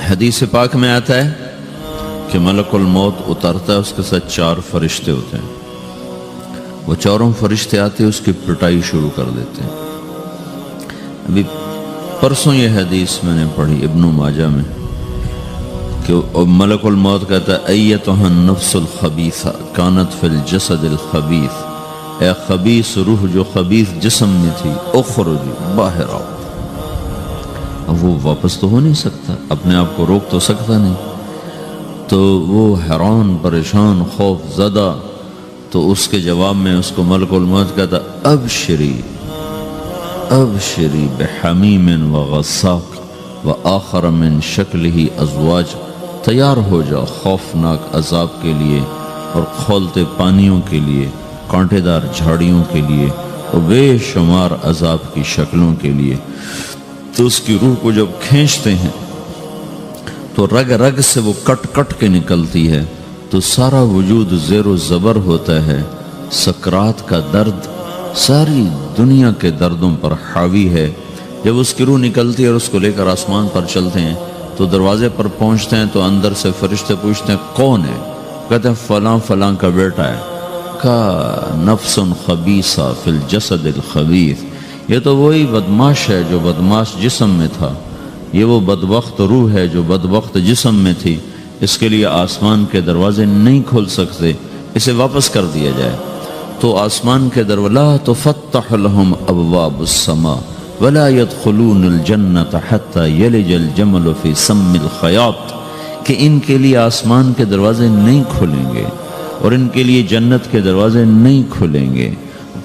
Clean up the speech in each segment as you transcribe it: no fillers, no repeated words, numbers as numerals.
حدیث پاک میں آتا ہے کہ ملک الموت اترتا ہے، اس کے ساتھ 4 فرشتے ہوتے ہیں. وہ چاروں فرشتے آتے اس کی پٹائی شروع کر دیتے ہیں. ابھی پرسوں یہ حدیث میں نے پڑھی ابن ماجہ میں کہ ملک الموت کہتا ہے ایتها النفس الخبیثہ کانت فی الجسد الخبیث، اے خبیث روح جو خبیث جسم میں تھی، اخرج باہر آؤ. اب وہ واپس تو ہو نہیں سکتا، اپنے آپ کو روک تو سکتا نہیں، تو وہ حیران پریشان خوف زدہ. تو اس کے جواب میں اس کو ملک الموت کہتا ابشری ابشری بحمیم وغساق وآخر من شکلہ ازواج، تیار ہو جا خوفناک عذاب کے لیے اور کھولتے پانیوں کے لیے، کانٹے دار جھاڑیوں کے لیے اور بے شمار عذاب کی شکلوں کے لیے. تو اس کی روح کو جب کھینچتے ہیں تو رگ رگ سے وہ کٹ کٹ کے نکلتی ہے، تو سارا وجود زیر و زبر ہوتا ہے. سکرات کا درد ساری دنیا کے دردوں پر حاوی ہے. جب اس کی روح نکلتی ہے اور اس کو لے کر آسمان پر چلتے ہیں تو دروازے پر پہنچتے ہیں تو اندر سے فرشتے پوچھتے ہیں کون ہے؟ کہتے ہیں فلاں فلاں کا بیٹا ہے. کا نفس خبیثہ فی الجسد الخبیث، یہ تو وہی بدماش ہے جو بدماش جسم میں تھا، یہ وہ بدبخت روح ہے جو بدبخت جسم میں تھی. اس کے لیے آسمان کے دروازے نہیں کھول سکتے، اسے واپس کر دیا جائے. تو آسمان کے دروازے لا تفتح لهم ابواب السماء ولا يدخلون الجنة حتى يلج الجمل في سم الخياط، کہ ان کے لیے آسمان کے دروازے نہیں کھلیں گے اور ان کے لیے جنت کے دروازے نہیں کھلیں گے.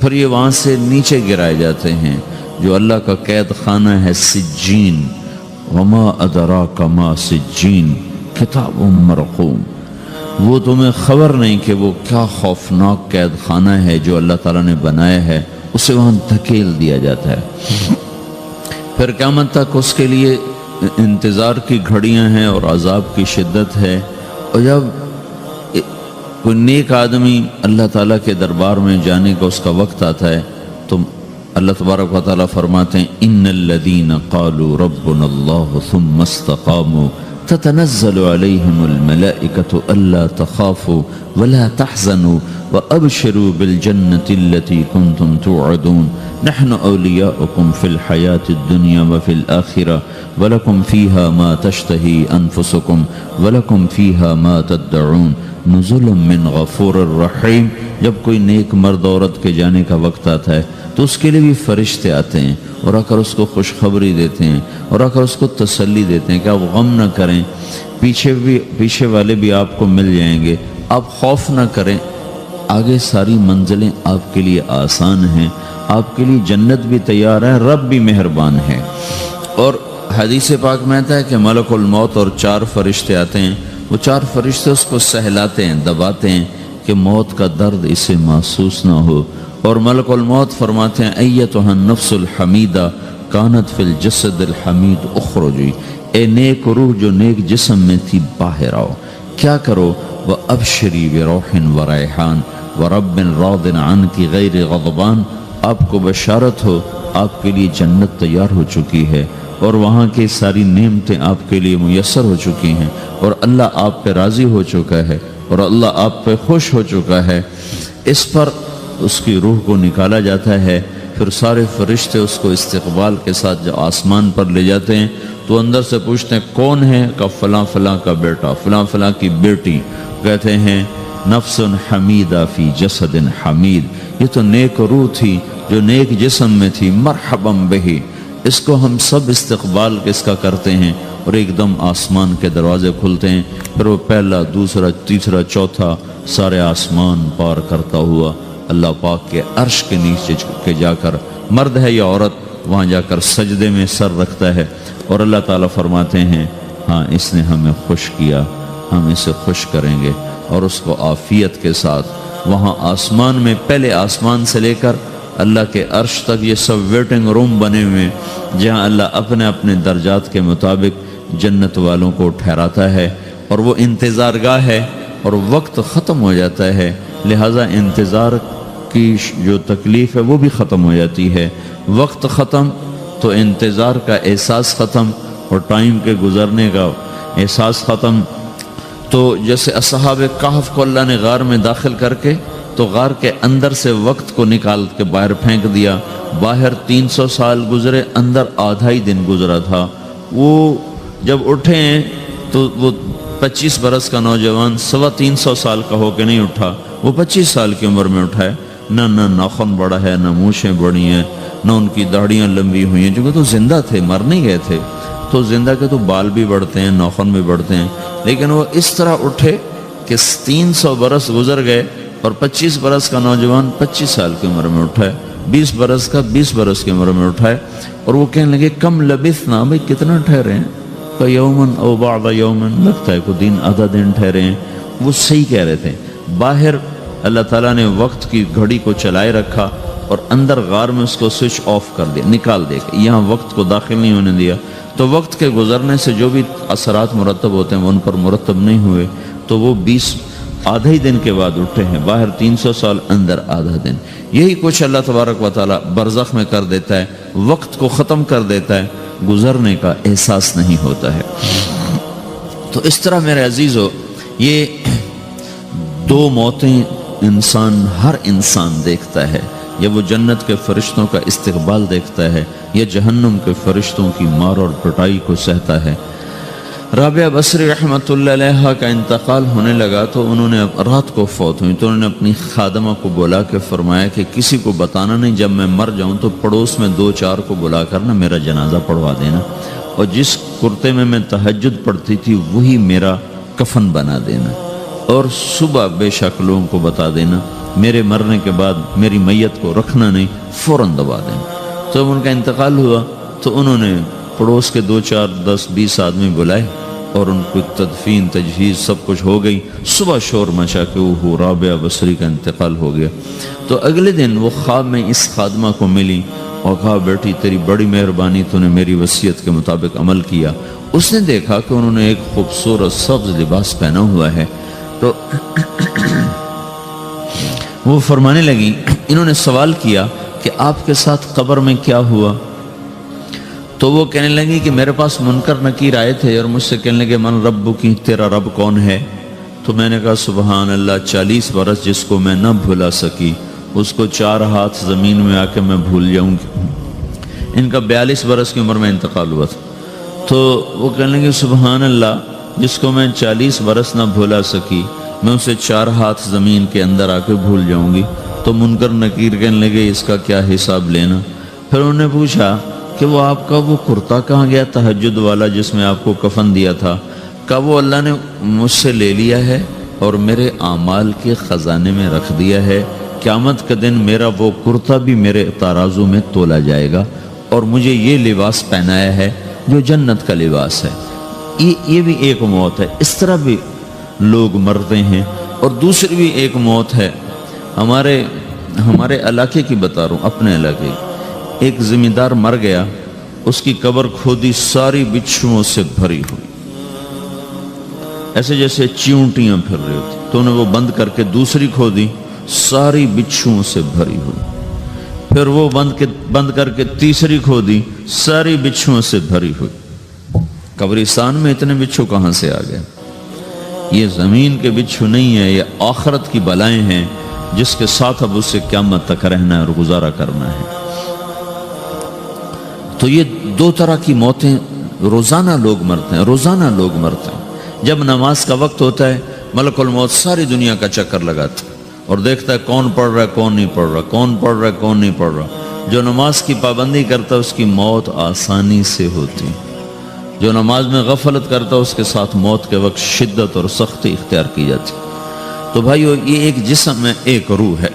پھر یہ وہاں سے نیچے گرائے جاتے ہیں جو اللہ کا قید خانہ ہے سجین. وما ادراک ما سجین کتاب مرقوم، وہ تمہیں خبر نہیں کہ وہ کیا خوفناک قید خانہ ہے جو اللہ تعالیٰ نے بنایا ہے، اسے وہاں دھکیل دیا جاتا ہے. پھر قیامت تک اس کے لیے انتظار کی گھڑیاں ہیں اور عذاب کی شدت ہے. اور جب کوئی نیک آدمی اللہ تعالیٰ کے دربار میں جانے کا اس کا وقت آتا ہے تو اللہ تبارک و تعالیٰ فرماتے ہیں ان الذین قالوا ربنا اللہ ثم استقاموا تتنزل علیہم الملائکۃ الا تخافوا ولا تحزنوا وابشروا بالجنة التي كنتم توعدون نحن اولیاؤکم فی الحیاة الدنیا وفی الآخرة ولکم فیہا ما تشتہی انفسکم ولکم فیہا ما تدعون نزل من غفور الرحیم. جب کوئی نیک مرد عورت کے جانے کا وقت آتا ہے تو اس کے لیے بھی فرشتے آتے ہیں اور آ کر اس کو خوشخبری دیتے ہیں اور آ کر اس کو تسلی دیتے ہیں کہ آپ غم نہ کریں، پیچھے والے بھی آپ کو مل جائیں گے، آپ خوف نہ کریں، آگے ساری منزلیں آپ کے لیے آسان ہیں، آپ کے لیے جنت بھی تیار ہے، رب بھی مہربان ہے. اور حدیث پاک میں آتا ہے کہ ملک الموت اور 4 فرشتے آتے ہیں. وہ 4 فرشتے اس کو سہلاتے ہیں، دباتے ہیں کہ موت کا درد اسے محسوس نہ ہو. اور ملک الموت فرماتے ہیں ایتها النفس الحمیدہ کانت فی الجسد الحمید اخرجی، اے نیک روح جو نیک جسم میں تھی باہر آؤ. کیا کرو؟ وابشری بروح وریحان ورب راض عنک غیر غضبان، آپ کو بشارت ہو آپ کے لیے جنت تیار ہو چکی ہے اور وہاں کی ساری نعمتیں آپ کے لیے میسر ہو چکی ہیں اور اللہ آپ پہ راضی ہو چکا ہے اور اللہ آپ پہ خوش ہو چکا ہے. اس پر اس کی روح کو نکالا جاتا ہے. پھر سارے فرشتے اس کو استقبال کے ساتھ جو آسمان پر لے جاتے ہیں تو اندر سے پوچھتے ہیں کون ہے؟ کہ فلاں فلاں کا بیٹا، فلاں فلاں کی بیٹی. کہتے ہیں نفس حمیدہ فی جسد حمید، یہ تو نیک روح تھی جو نیک جسم میں تھی، مرحبا بہی. اس کو ہم سب استقبال کس کا کرتے ہیں اور ایک دم آسمان کے دروازے کھلتے ہیں. پھر وہ پہلا، دوسرا، تیسرا، چوتھا سارے آسمان پار کرتا ہوا اللہ پاک کے عرش کے نیچے کے جا کر، مرد ہے یا عورت، وہاں جا کر سجدے میں سر رکھتا ہے اور اللہ تعالیٰ فرماتے ہیں ہاں اس نے ہمیں خوش کیا، ہم اسے خوش کریں گے. اور اس کو عافیت کے ساتھ وہاں آسمان میں، پہلے آسمان سے لے کر اللہ کے عرش تک یہ سب ویٹنگ روم بنے ہوئے جہاں اللہ اپنے اپنے درجات کے مطابق جنت والوں کو ٹھہراتا ہے. اور وہ انتظار گاہ ہے اور وقت ختم ہو جاتا ہے، لہٰذا انتظار کی جو تکلیف ہے وہ بھی ختم ہو جاتی ہے. وقت ختم تو انتظار کا احساس ختم اور ٹائم کے گزرنے کا احساس ختم۔ تو جیسے اصحاب کہف کو اللہ نے غار میں داخل کر کے تو غار کے اندر سے وقت کو نکال کے باہر پھینک دیا، باہر 300 سال گزرے، اندر آدھا ہی دن گزرا تھا۔ وہ جب اٹھے ہیں تو وہ 25 برس کا نوجوان 325 سال کا ہو کے نہیں اٹھا، وہ 25 سال کی عمر میں اٹھا ہے۔ نہ ناخن بڑا ہے، نہ مونچھیں بڑی ہیں، نہ ان کی داڑیاں لمبی ہوئی ہیں، جو کہ تو زندہ تھے، مر نہیں گئے تھے۔ تو زندہ کے تو بال بھی بڑھتے ہیں، ناخن بھی بڑھتے ہیں، لیکن وہ اس طرح اٹھے کہ 300 برس گزر گئے اور 25 برس کا نوجوان 25 سال کی عمر میں اٹھا ہے، 20 برس کا 20 برس کی عمر میں اٹھا ہے۔ اور وہ کہنے لگے کم لبثنا، بھئی کتنا ٹھہرے ہیں؟ یومن او بعض یومن، لگتا ہے کوئی دن آدھا دن ٹھہرے ہیں۔ وہ صحیح کہہ رہے تھے۔ باہر اللہ تعالیٰ نے وقت کی گھڑی کو چلائے رکھا اور اندر غار میں اس کو سوئچ آف کر دیا، نکال دے کے یہاں وقت کو داخل نہیں ہونے دیا۔ تو وقت کے گزرنے سے جو بھی اثرات مرتب ہوتے ہیں وہ ان پر مرتب نہیں ہوئے، تو وہ 20 آدھا ہی دن کے بعد اٹھے ہیں، باہر 300 سال، اندر آدھا دن۔ یہی کچھ اللہ تبارک و تعالیٰ برزخ میں کر دیتا ہے، وقت کو ختم کر دیتا ہے، گزرنے کا احساس نہیں ہوتا ہے۔ تو اس طرح میرے عزیزو، یہ 2 موتیں ہر انسان دیکھتا ہے، یا وہ جنت کے فرشتوں کا استقبال دیکھتا ہے یا جہنم کے فرشتوں کی مار اور پٹائی کو سہتا ہے۔ رابعہ بصری رحمۃ اللہ علیہ کا انتقال ہونے لگا تو انہوں نے رات کو فوت ہوئی، تو انہوں نے اپنی خادمہ کو بلا کے فرمایا کہ کسی کو بتانا نہیں، جب میں مر جاؤں تو پڑوس میں 2-4 کو بلا کر نا میرا جنازہ پڑھوا دینا، اور جس کرتے میں تہجد پڑھتی تھی وہی میرا کفن بنا دینا، اور صبح بے شک لوگوں کو بتا دینا، میرے مرنے کے بعد میری میت کو رکھنا نہیں، فوراً دبا دینا۔ تو جب ان کا انتقال ہوا تو انہوں نے پڑوس کے 2-4-10-20 آدمی بلائے اور ان کو تدفین تجہیز سب کچھ ہو گئی۔ صبح شور مچا کہ وہ رابعہ بصری کا انتقال ہو گیا۔ تو اگلے دن وہ خواب میں اس خادمہ کو ملی اور کہا بیٹی تیری بڑی مہربانی، تو نے میری وصیت کے مطابق عمل کیا۔ اس نے دیکھا کہ انہوں نے ایک خوبصورت سبز لباس پہنا ہوا ہے، تو وہ فرمانے لگی، انہوں نے سوال کیا کہ آپ کے ساتھ قبر میں کیا ہوا؟ تو وہ کہنے لگی کہ میرے پاس منکر نکیر آئے تھے اور مجھ سے کہنے لگے من رب کی، تیرا رب کون ہے؟ تو میں نے کہا سبحان اللہ، 40 برس جس کو میں نہ بھلا سکی اس کو 4 ہاتھ زمین میں آ کے میں بھول جاؤں گی۔ ان کا 42 برس کی عمر میں انتقال ہوا تھا۔ تو وہ کہنے لگے سبحان اللہ، جس کو میں 40 برس نہ بھولا سکی میں اسے 4 ہاتھ زمین کے اندر آ کے بھول جاؤں گی۔ تو منکر نکیر کہنے لگے اس کا کیا حساب لینا؟ پھر انہوں نے پوچھا کہ وہ آپ کا وہ کرتا کہاں گیا تہجد والا جس میں آپ کو کفن دیا تھا؟ کہا وہ اللہ نے مجھ سے لے لیا ہے اور میرے اعمال کے خزانے میں رکھ دیا ہے، قیامت کے دن میرا وہ کرتا بھی میرے ترازو میں تولا جائے گا، اور مجھے یہ لباس پہنایا ہے جو جنت کا لباس ہے۔ یہ بھی ایک موت ہے، اس طرح بھی لوگ مرتے ہیں۔ اور دوسری بھی ایک موت ہے، ہمارے علاقے کی بتا رہا ہوں، اپنے علاقے کی۔ ایک زمیندار مر گیا، اس کی قبر کھودی، ساری بچھوؤں سے بھری ہوئی، ایسے جیسے چیونٹیاں پھر رہی ہوتی۔ تو انہیں وہ بند کر کے دوسری کھودی، ساری بچھوؤں سے بھری ہوئی۔ پھر وہ بند کر کے تیسری کھودی، ساری بچھوؤں سے بھری ہوئی۔ قبرستان میں اتنے بچھو کہاں سے آ گئے؟ یہ زمین کے بچھو نہیں ہے، یہ آخرت کی بلائیں ہیں جس کے ساتھ اب اس سے قیامت تک رہنا ہے اور گزارا کرنا ہے۔ تو یہ 2 طرح کی موتیں روزانہ لوگ مرتے ہیں، روزانہ لوگ مرتے ہیں۔ جب نماز کا وقت ہوتا ہے ملک الموت ساری دنیا کا چکر لگاتا ہے اور دیکھتا ہے کون پڑھ رہا ہے کون نہیں پڑھ رہا، کون پڑھ رہا ہے کون نہیں پڑھ رہا۔ جو نماز کی پابندی کرتا ہے اس کی موت آسانی سے ہوتی، جو نماز میں غفلت کرتا ہے اس کے ساتھ موت کے وقت شدت اور سختی اختیار کی جاتی۔ تو بھائیو، یہ ایک جسم ہے، ایک روح ہے۔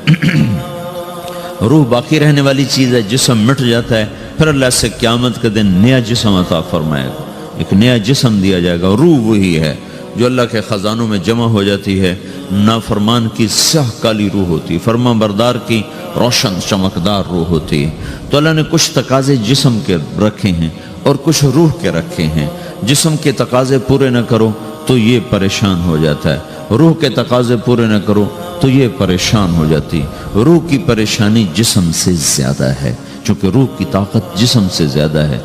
روح باقی رہنے والی چیز ہے، جسم مٹ جاتا ہے، پھر اللہ سے قیامت کے دن نیا جسم عطا فرمائے گا، ایک نیا جسم دیا جائے گا۔ روح وہی ہے جو اللہ کے خزانوں میں جمع ہو جاتی ہے۔ نافرمان کی سیاہ کالی روح ہوتی ہے، فرمان بردار کی روشن چمکدار روح ہوتی ہے۔ تو اللہ نے کچھ تقاضے جسم کے رکھے ہیں اور کچھ روح کے رکھے ہیں۔ جسم کے تقاضے پورے نہ کرو تو یہ پریشان ہو جاتا ہے، روح کے تقاضے پورے نہ کرو تو یہ پریشان ہو جاتی۔ روح کی پریشانی جسم سے زیادہ ہے، چونکہ روح کی طاقت جسم سے زیادہ ہے۔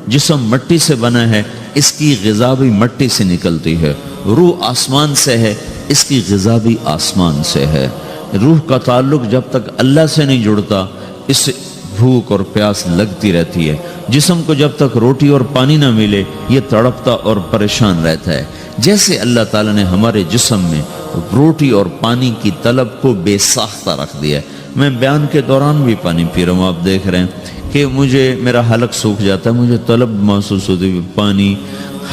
جسم مٹی سے بنا ہے، اس کی غذا بھی مٹی سے نکلتی ہے، روح آسمان سے ہے، اس کی غذا بھی آسمان سے ہے۔ روح کا تعلق جب تک اللہ سے نہیں جڑتا اس سے بھوک اور پیاس لگتی رہتی ہے۔ جسم کو جب تک روٹی اور پانی نہ ملے یہ تڑپتا اور پریشان رہتا ہے۔ جیسے اللہ تعالیٰ نے ہمارے جسم میں روٹی اور پانی کی طلب کو بے ساختہ رکھ دیا ہے۔ میں بیان کے دوران بھی پانی پی رہا ہوں، آپ دیکھ رہے ہیں کہ مجھے میرا حلق سوکھ جاتا ہے، مجھے طلب محسوس ہوتی ہے، پانی،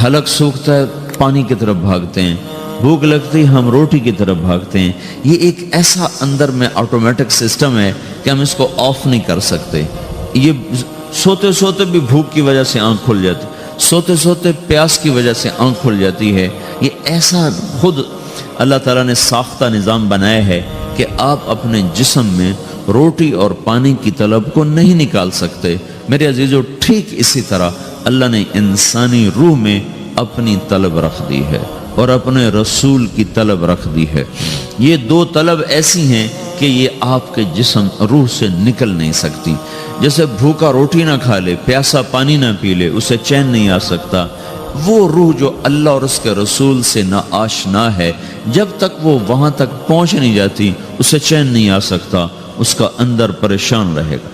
حلق سوکھتا ہے پانی کی طرف بھاگتے ہیں، بھوک لگتی ہم روٹی کی طرف بھاگتے ہیں۔ یہ ایک ایسا اندر میں آٹومیٹک سسٹم ہے کہ ہم اس کو آف نہیں کر سکتے۔ یہ سوتے سوتے بھی بھوک کی وجہ سے آنکھ کھل جاتی، سوتے سوتے پیاس کی وجہ سے آنکھ کھل جاتی ہے۔ یہ ایسا خود اللہ تعالیٰ نے ساختہ نظام بنایا ہے کہ آپ اپنے جسم میں روٹی اور پانی کی طلب کو نہیں نکال سکتے۔ میرے عزیزو، ٹھیک اسی طرح اللہ نے انسانی روح میں اپنی طلب رکھ دی ہے اور اپنے رسول کی طلب رکھ دی ہے۔ یہ دو طلب ایسی ہیں کہ یہ آپ کے جسم روح سے نکل نہیں سکتی۔ جیسے بھوکا روٹی نہ کھا لے، پیاسا پانی نہ پی لے، اسے چین نہیں آ سکتا۔ وہ روح جو اللہ اور اس کے رسول سے نہ آشنا ہے، جب تک وہ وہاں تک پہنچ نہیں جاتی اسے چین نہیں آ سکتا، اس کا اندر پریشان رہے گا۔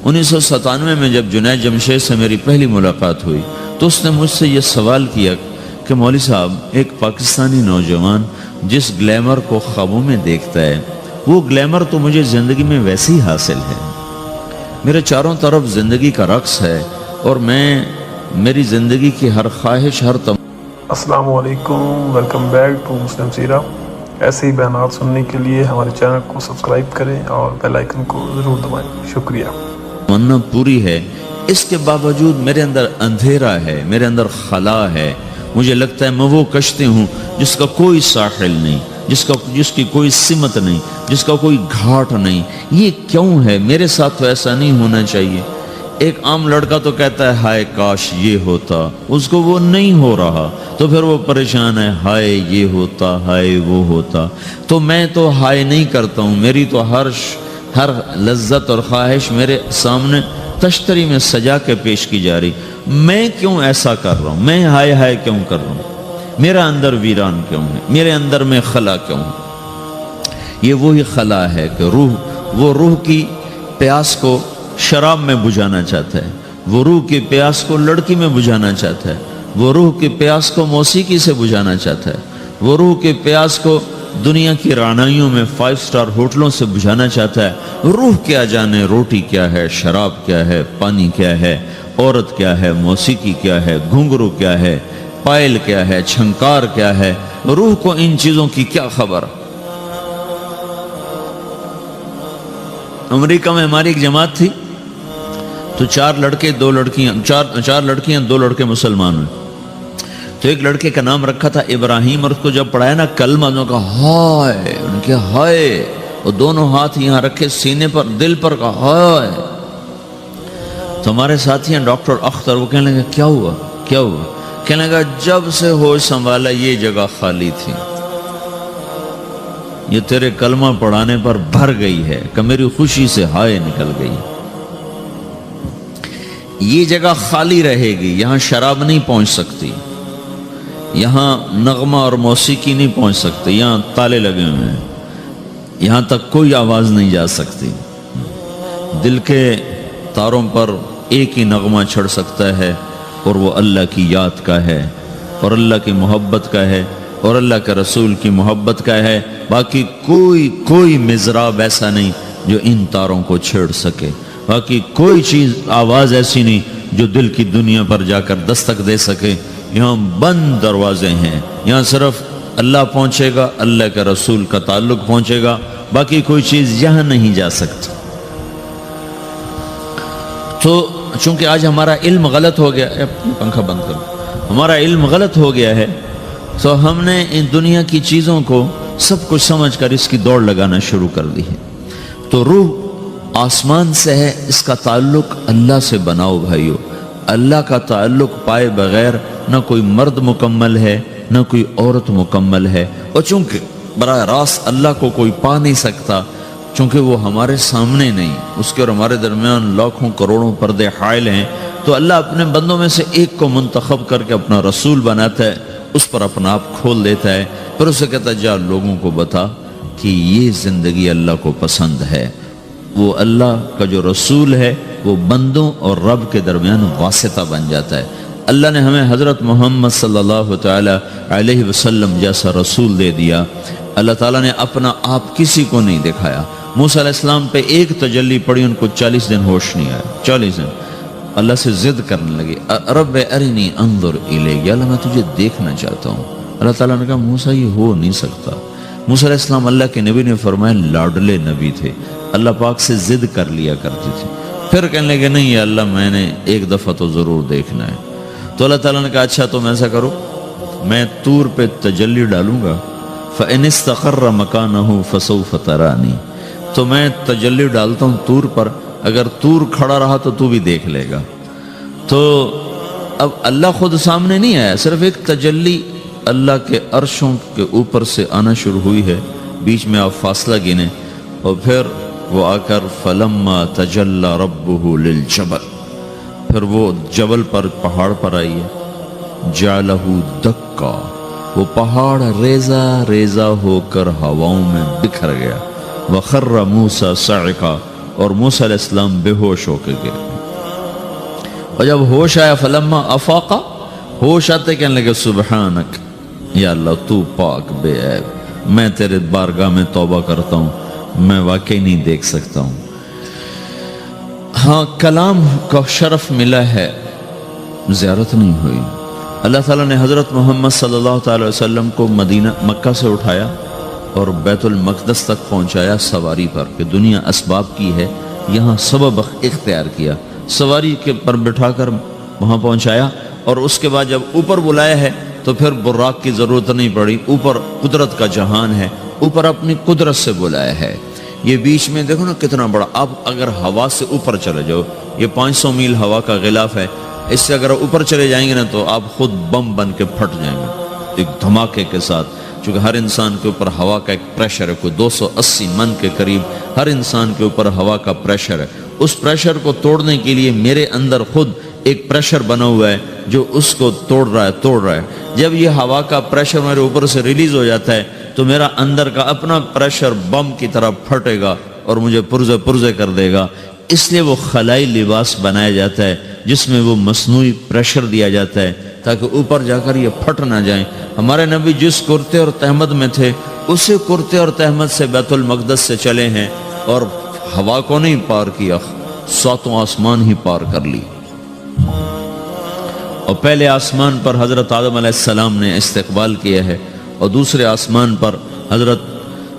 1997 میں جب جنید جمشید سے میری پہلی ملاقات ہوئی تو اس نے مجھ سے یہ سوال کیا کہ مولوی صاحب، ایک پاکستانی نوجوان جس گلیمر کو خوابوں میں دیکھتا ہے وہ گلیمر تو مجھے زندگی میں ویسے ہی حاصل ہے، میرے چاروں طرف زندگی کا رقص ہے اور میری زندگی کی ہر خواہش، ہر السلام علیکم، ویلکم بیک ٹو مسلم سیرہ۔ ایسے ہی بیانات سننے کے لیے ہمارے چینل کو سبسکرائب کریں اور بیل آئیکن کو ضرور دبائیں۔ شکریہ۔ تمنا پوری ہے، اس کے باوجود میرے اندر اندھیرا ہے، میرے اندر خلا ہے۔ مجھے لگتا ہے میں وہ کشتی ہوں جس کا کوئی ساحل نہیں، جس کی کوئی سمت نہیں، جس کا کوئی گھاٹ نہیں۔ یہ کیوں ہے؟ میرے ساتھ تو ایسا نہیں ہونا چاہیے۔ ایک عام لڑکا تو کہتا ہے ہائے کاش یہ ہوتا، اس کو وہ نہیں ہو رہا تو پھر وہ پریشان ہے، ہائے یہ ہوتا، ہائے وہ ہوتا۔ تو میں تو ہائے نہیں کرتا ہوں، میری تو ہر لذت اور خواہش میرے سامنے تشتری میں سجا کے پیش کی جا رہی۔ میں کیوں ایسا کر رہا ہوں؟ میں ہائے ہائے کیوں کر رہا ہوں؟ میرا اندر ویران کیوں ہے؟ میرے اندر میں خلا کیوں ہے؟ یہ وہی خلا ہے کہ وہ روح کی پیاس کو شراب میں بجھانا چاہتا ہے، وہ روح کی پیاس کو لڑکی میں بجھانا چاہتا ہے، وہ روح کی پیاس کو موسیقی سے بجھانا چاہتا ہے، وہ روح کی پیاس کو دنیا کی رعنائیوں میں 5 سٹار ہوٹلوں سے بجھانا چاہتا ہے۔ روح کیا جانے روٹی کیا ہے، شراب کیا ہے، پانی کیا ہے، عورت کیا ہے، موسیقی کیا ہے، گھنگرو کیا ہے، پائل کیا ہے، چھنکار کیا ہے۔ روح کو ان چیزوں کی کیا خبر؟ امریکہ میں ہماری ایک جماعت تھی تو 4 لڑکے 2 لڑکیاں، 4 لڑکیاں 2 لڑکے مسلمان ہوئے۔ تو ایک لڑکے کا نام رکھا تھا ابراہیم، اور اس کو جب پڑھایا نا کلمہ، انہوں نے کہا ہائے، انہوں نے کہا ہائے، وہ دونوں ہاتھ یہاں رکھے سینے پر، دل پر، کہا ہائے۔ تو ہمارے ساتھی ہیں ڈاکٹر اختر، وہ کہنے لگا کیا ہوا کیا ہوا؟ کہنے لگا جب سے ہوش سنبھالا یہ جگہ خالی تھی، یہ تیرے کلمہ پڑھانے پر بھر گئی ہے کہ میری خوشی سے ہائے نکل گئی۔ یہ جگہ خالی رہے گی، یہاں شراب نہیں پہنچ سکتی، یہاں نغمہ اور موسیقی نہیں پہنچ سکتے، یہاں تالے لگے ہوئے ہیں، یہاں تک کوئی آواز نہیں جا سکتی۔ دل کے تاروں پر ایک ہی نغمہ چڑھ سکتا ہے اور وہ اللہ کی یاد کا ہے اور اللہ کی محبت کا ہے اور اللہ کے رسول کی محبت کا ہے۔ باقی کوئی مضراب ایسا نہیں جو ان تاروں کو چھیڑ سکے، باقی کوئی چیز، آواز ایسی نہیں جو دل کی دنیا پر جا کر دستک دے سکے۔ یہاں بند دروازے ہیں، یہاں صرف اللہ پہنچے گا، اللہ کے رسول کا تعلق پہنچے گا، باقی کوئی چیز یہاں نہیں جا سکتی۔ تو چونکہ آج ہمارا علم غلط ہو گیا، پنکھا بند کرو، ہمارا علم غلط ہو گیا ہے، تو ہم نے ان دنیا کی چیزوں کو سب کچھ سمجھ کر اس کی دوڑ لگانا شروع کر دی ہے۔ تو روح آسمان سے ہے، اس کا تعلق اللہ سے بناؤ بھائیو۔ اللہ کا تعلق پائے بغیر نہ کوئی مرد مکمل ہے نہ کوئی عورت مکمل ہے، اور چونکہ براہ راست اللہ کو کوئی پا نہیں سکتا، چونکہ وہ ہمارے سامنے نہیں، اس کے اور ہمارے درمیان لاکھوں کروڑوں پردے حائل ہیں، تو اللہ اپنے بندوں میں سے ایک کو منتخب کر کے اپنا رسول بناتا ہے، اس پر اپنا آپ کھول دیتا ہے، پھر اسے کہتا ہے جا لوگوں کو بتا کہ یہ زندگی اللہ کو پسند ہے۔ وہ اللہ کا جو رسول ہے وہ بندوں اور رب کے درمیان واسطہ بن جاتا ہے۔ اللہ نے ہمیں حضرت محمد صلی اللہ تعالی علیہ وسلم جیسا رسول دے دیا۔ اللہ تعالیٰ نے اپنا آپ کسی کو نہیں دکھایا۔ موسیٰ علیہ السلام پہ ایک تجلی پڑی، ان کو 40 دن ہوش نہیں آیا، 40 دن اللہ سے ضد کرنے لگے، رب ارنی انظر الیک، یا اللہ میں تجھے دیکھنا چاہتا ہوں۔ اللہ تعالیٰ نے کہا موسیٰ یہ ہو نہیں سکتا۔ موسیٰ علیہ السلام اللہ کے نبی نے فرمایا لاڈلے نبی تھے، اللہ پاک سے ضد کر لیا کرتے تھے، پھر کہنے لگے نہیں یا اللہ میں نے ایک دفعہ تو ضرور دیکھنا ہے۔ تو اللہ تعالیٰ نے کہا اچھا تم ایسا کرو، میں طور پہ تجلی ڈالوں گا، فَإِنِ اسْتَقَرَّ مَكَانَهُ فَسَوْفَ تَرَانِي، تو میں تجلی ڈالتا ہوں طور پر، اگر طور کھڑا رہا تو تو بھی دیکھ لے گا۔ تو اب اللہ خود سامنے نہیں آیا، صرف ایک تجلی اللہ کے عرشوں کے اوپر سے آنا شروع ہوئی ہے، بیچ میں آپ فاصلہ گنے، اور پھر وہ آ کر فَلَمَّا تَجَلَّى رَبُّهُ لِلْجَبَلِ، پھر وہ جبل پر پہاڑ پر آئی ہے، جَعَلَهُ دَكَّا، وہ پہاڑ ریزہ ریزہ ہو کر ہواؤں میں بکھر گیا، وَخَرَّ مُوسَى صَعِقًا، اور موسیٰ علیہ السلام بے ہوش ہو کے گئے۔ اور جب ہوش آیا فلما افاقا، ہوش آتے کہنے لگے سبحانک، یا اللہ تو پاک بے عیب، میں تیرے بارگاہ میں توبہ کرتا ہوں، میں واقعی نہیں دیکھ سکتا ہوں۔ ہاں کلام کا شرف ملا ہے، زیارت نہیں ہوئی۔ اللہ تعالیٰ نے حضرت محمد صلی اللہ تعالی وسلم کو مکہ سے اٹھایا اور بیت المقدس تک پہنچایا سواری پر، کہ دنیا اسباب کی ہے، یہاں سبب اختیار کیا، سواری کے پر بٹھا کر وہاں پہنچایا، اور اس کے بعد جب اوپر بلایا ہے تو پھر براق کی ضرورت نہیں پڑی، اوپر قدرت کا جہان ہے، اوپر اپنی قدرت سے بلایا ہے۔ یہ بیچ میں دیکھو نا کتنا بڑا، آپ اگر ہوا سے اوپر چلے جاؤ، یہ 500 میل ہوا کا غلاف ہے، اس سے اگر اوپر چلے جائیں گے نا تو آپ خود بم بن کے پھٹ جائیں گے ایک دھماکے کے ساتھ، چونکہ ہر انسان کے اوپر ہوا کا ایک پریشر ہے، کوئی 280 من کے قریب ہر انسان کے اوپر ہوا کا پریشر ہے۔ اس پریشر کو توڑنے کے لیے میرے اندر خود ایک پریشر بنا ہوا ہے جو اس کو توڑ رہا ہے۔ جب یہ ہوا کا پریشر میرے اوپر سے ریلیز ہو جاتا ہے تو میرا اندر کا اپنا پریشر بم کی طرح پھٹے گا اور مجھے پرزے کر دے گا۔ اس لیے وہ خلائی لباس بنایا جاتا ہے جس میں وہ مصنوعی پریشر دیا جاتا ہے تاکہ اوپر جا کر یہ پھٹ نہ جائیں۔ ہمارے نبی جس کرتے اور تہمد میں تھے اسی کرتے اور تہمد سے بیت المقدس سے چلے ہیں اور ہوا کو نہیں پار کیا، 7 آسمان ہی پار کر لی۔ اور پہلے آسمان پر حضرت آدم علیہ السلام نے استقبال کیا ہے، اور دوسرے آسمان پر حضرت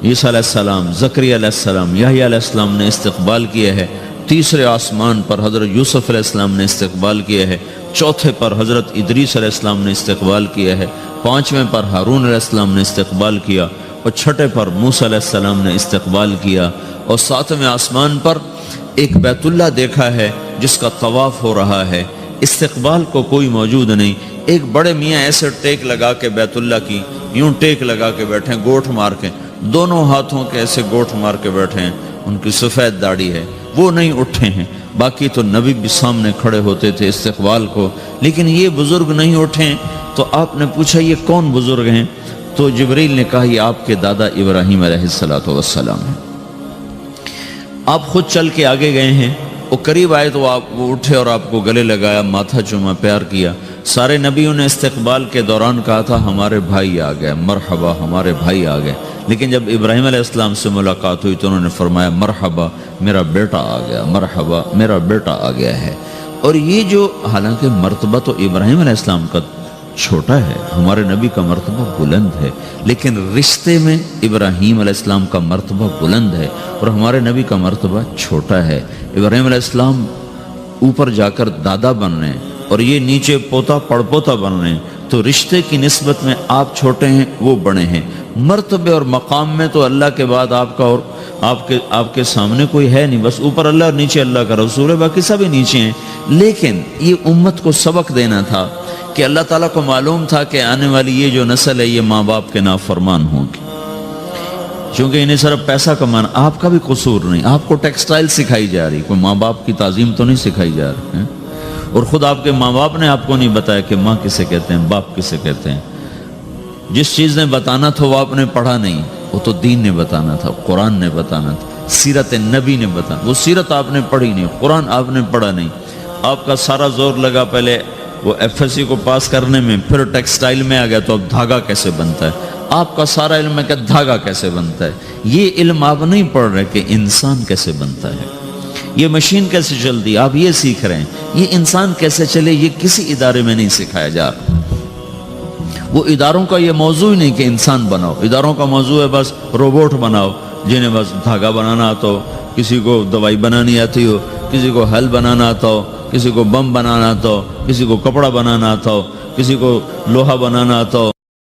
عیسیٰ علیہ السلام، زکریا علیہ السلام، یحییٰ علیہ السلام نے استقبال کیا ہے، تیسرے آسمان پر حضرت یوسف علیہ السلام نے استقبال کیا ہے، چوتھے پر حضرت ادریس علیہ السلام نے استقبال کیا ہے، 5ویں پر ہارون علیہ السلام نے استقبال کیا، اور 6 پر موسیٰ علیہ السلام نے استقبال کیا، اور 7ویں آسمان پر ایک بیت اللہ دیکھا ہے جس کا طواف ہو رہا ہے۔ استقبال کو کوئی موجود نہیں، ایک بڑے میاں ایسے ٹیک لگا کے بیت اللہ کی یوں ٹیک لگا کے بیٹھے ہیں، گوٹھ مار کے، دونوں ہاتھوں کے ایسے گوٹھ مار کے بیٹھے ہیں، ان کی سفید داڑھی ہے، وہ نہیں اٹھے ہیں۔ باقی تو نبی بھی سامنے کھڑے ہوتے تھے استقبال کو، لیکن یہ بزرگ نہیں اٹھے ہیں۔ تو آپ نے پوچھا یہ کون بزرگ ہیں؟ تو جبریل نے کہا یہ آپ کے دادا ابراہیم علیہ السلام ہیں۔ آپ خود چل کے آگے گئے ہیں، وہ قریب آئے تو وہ اٹھے اور آپ کو گلے لگایا، ماتھا چوما، پیار کیا۔ سارے نبیوں نے استقبال کے دوران کہا تھا ہمارے بھائی آ گئے، مرحبا ہمارے بھائی آ گئے، لیکن جب ابراہیم علیہ السلام سے ملاقات ہوئی تو انہوں نے فرمایا مرحبا میرا بیٹا آ گیا، مرحبا میرا بیٹا آ گیا ہے۔ اور یہ جو حالانکہ مرتبہ تو ابراہیم علیہ السلام کا چھوٹا ہے، ہمارے نبی کا مرتبہ بلند ہے، لیکن رشتے میں ابراہیم علیہ السلام کا مرتبہ بلند ہے اور ہمارے نبی کا مرتبہ چھوٹا ہے۔ ابراہیم علیہ السلام اوپر جا کر دادا بن رہے ہیں اور یہ نیچے پوتا پڑ پوتا بن رہے ہیں، تو رشتے کی نسبت میں آپ چھوٹے ہیں وہ بڑے ہیں، مرتبے اور مقام میں تو اللہ کے بعد آپ کا اور آپ کے سامنے کوئی ہے نہیں، بس اوپر اللہ اور نیچے اللہ کا رسول ہے، باقی سبھی نیچے ہیں۔ لیکن یہ امت کو سبق دینا تھا کہ اللہ تعالیٰ کو معلوم تھا کہ آنے والی یہ جو نسل ہے یہ ماں باپ کے نافرمان ہوں گی، چونکہ انہیں صرف پیسہ کمانا، آپ کا بھی قصور نہیں، آپ کو ٹیکسٹائل سکھائی جا رہی، کوئی ماں باپ کی تعظیم تو نہیں سکھائی جا رہی ہے، اور خود آپ کے ماں باپ نے آپ کو نہیں بتایا کہ ماں کسے کہتے ہیں، باپ کسے کہتے ہیں۔ جس چیز نے بتانا تھا وہ آپ نے پڑھا نہیں، وہ تو دین نے بتانا تھا، قرآن نے بتانا تھا، سیرت نبی نے بتانا، وہ سیرت آپ نے پڑھی نہیں، قرآن آپ نے پڑھا نہیں، آپ کا سارا زور لگا پہلے وہ ایف ایس سی کو پاس کرنے میں، پھر ٹیکسٹائل میں آ گیا تو اب دھاگا کیسے بنتا ہے، آپ کا سارا علم ہے کہ دھاگا کیسے بنتا ہے، یہ علم آپ نہیں پڑھ رہے کہ انسان کیسے بنتا ہے، یہ مشین کیسے چلتی، آپ یہ سیکھ رہے ہیں، یہ انسان کیسے چلے، یہ کسی ادارے میں نہیں سکھایا جا رہا۔ وہ اداروں کا یہ موضوع ہی نہیں کہ انسان بناؤ، اداروں کا موضوع ہے بس روبوٹ بناؤ جنہیں بس دھاگا بنانا آتا ہو، کسی کو دوائی بنانی آتی ہو، کسی کو حل بنانا آتا ہو، کسی کو بم بنانا آتا ہو، کسی کو کپڑا بنانا آتا ہو، کسی کو لوہا بنانا آتا ہو۔